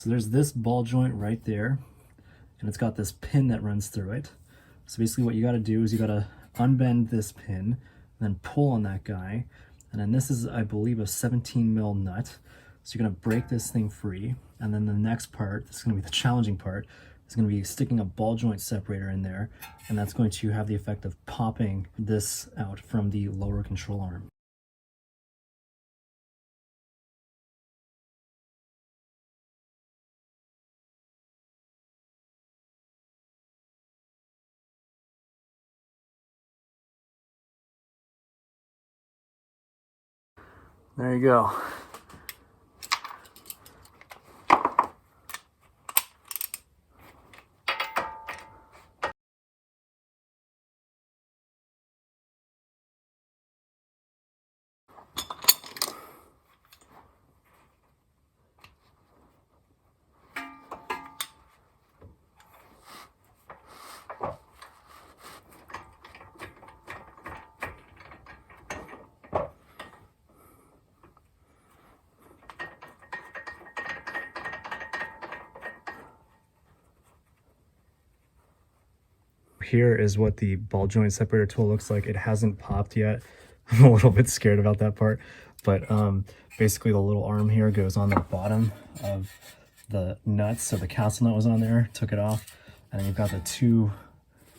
So there's this ball joint right there, and it's got this pin that runs through it. So basically what you got to do is you got to unbend this pin, then pull on that guy, and then this is, I believe, a 17 mil nut. So you're going to break this thing free, and then the next part, this is going to be the challenging part, is going to be sticking a ball joint separator in there, and that's going to have the effect of popping this out from the lower control arm. There you go. Here is what the ball joint separator tool looks like. It hasn't popped yet. I'm a little bit scared about that part, but basically the little arm here goes on the bottom of the nuts. So the castle nut was on there, took it off, and then you've got the two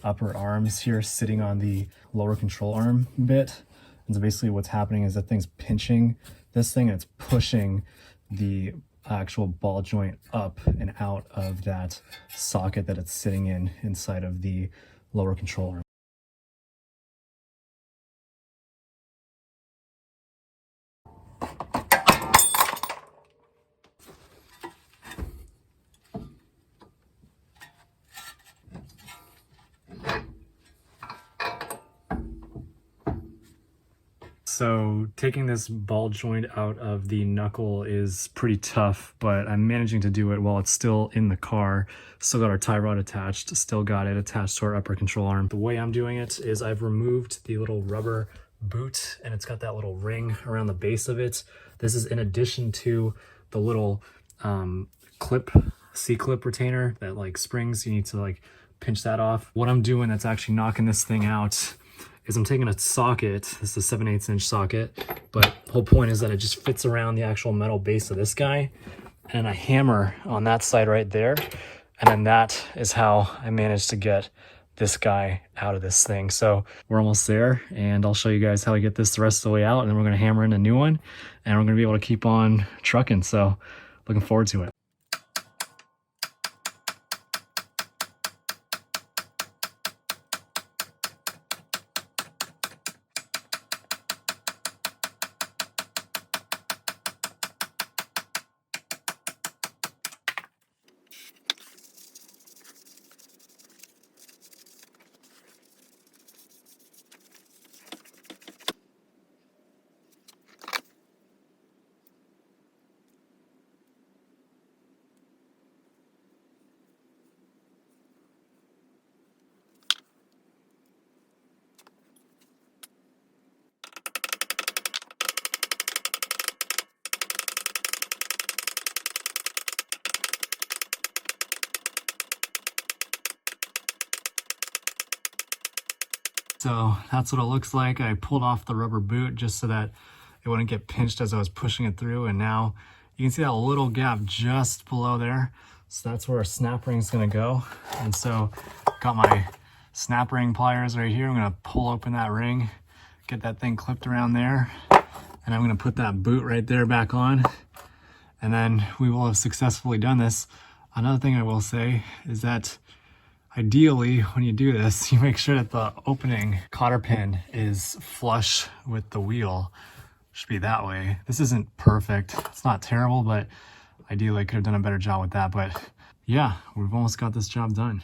upper arms here sitting on the lower control arm bit. And so basically what's happening is that thing's pinching this thing and it's pushing the actual ball joint up and out of that socket that it's sitting in inside of the lower control arm. So taking this ball joint out of the knuckle is pretty tough, but I'm managing to do it while it's still in the car. Still got our tie rod attached, still got it attached to our upper control arm. The way I'm doing it is I've removed the little rubber boot, and it's got that little ring around the base of it. This is in addition to the little C-clip retainer that like springs. You need to like pinch that off. What I'm doing that's actually knocking this thing out is I'm taking a socket. This is a 7/8 inch socket, but the whole point is that it just fits around the actual metal base of this guy, and I hammer on that side right there, and then that is how I managed to get this guy out of this thing. So we're almost there, and I'll show you guys how I get this the rest of the way out, and then we're going to hammer in a new one, and we're going to be able to keep on trucking. So looking forward to it. So that's what it looks like. I pulled off the rubber boot just so that it wouldn't get pinched as I was pushing it through. And now you can see that little gap just below there. So that's where our snap ring is gonna go. And so got my snap ring pliers right here. I'm gonna pull open that ring, get that thing clipped around there. And I'm gonna put that boot right there back on. And then we will have successfully done this. Another thing I will say is that ideally, when you do this, you make sure that the opening cotter pin is flush with the wheel. Should be that way. This isn't perfect. It's not terrible, but ideally I could have done a better job with that. But yeah, we've almost got this job done.